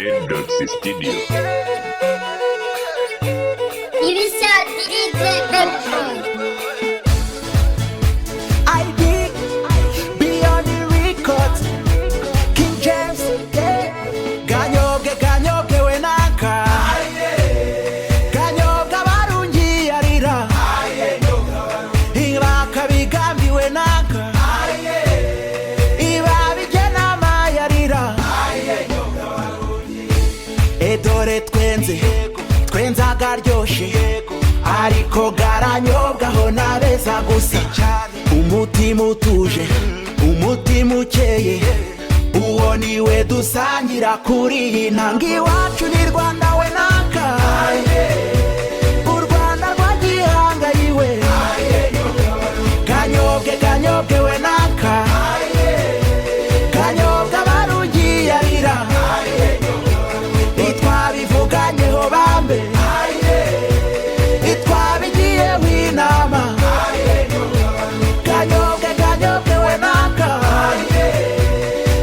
doxe studio. ID beyond the records. King James, yeah. Ganyobwe we naka. Ganyobwe abarungi yarira. Ibaka bigambi we naka. Iba bigena mayarira. Dore twenze agaryoshe. Ariko garanyobwaho nabeza gusa. Umutima utuje, umutima ukeye, uwo niwe dusangira kuri iyi ntanga. Iwacu ni Rwanda we naka, u Rwanda rwa gihanga yiwe. Ganyobwe we naka, ganyobwe abarungi yarira. Itwabivuganyeho bambe, itwabigiyeho inama. Ganyobwe we naka,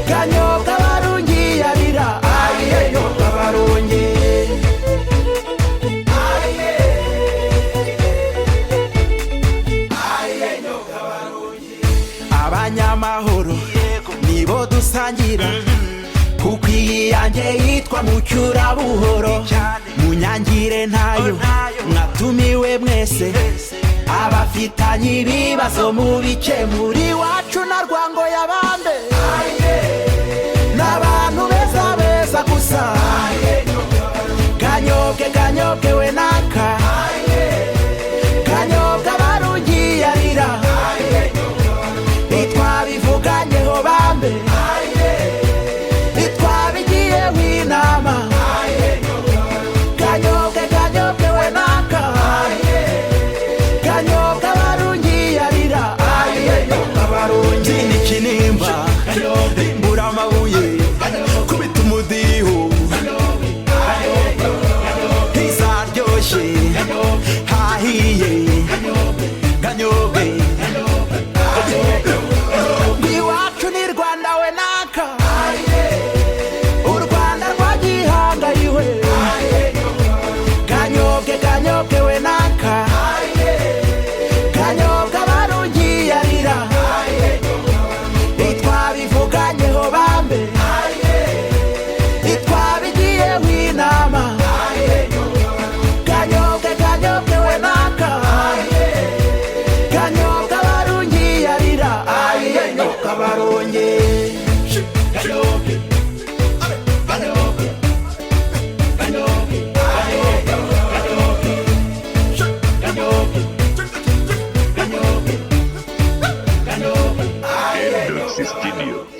ganyobwe abarungi yarira. Ganyobwe abarungi, abanyamahoro nibo dusangira, kuko iyi yanjye yitwa mucyurabuhoro. Munyangire ntayo mwatumiwe mwese, abafitanye ibibazo mu bice muri wacu na Rwango yabambe. N'abantu beza gusa. Ganyobwe we naka, ganyobwe abarungi yarira. Itwabivuganyeho bambe, itwabigiyeho inama. Ganyobwe we naka, ganyobwe abarungi yarira. Ganyobwe abarungi ni kinimba, rimbura amabuye, kubita umudiho. Izaryoshye hahiye. Ganyobwe iwacu ni Rwanda we naka, u Rwanda rwa gihanga yiwe. Ganyobwe we naka, ganyobwe abarungi yarira. Itwabivuganyeho bambe, itwabigiyeho inama. Ganyobwe we naka, ganyobwe abarungi yarira. Ganyobwe abarungi, doxe studio.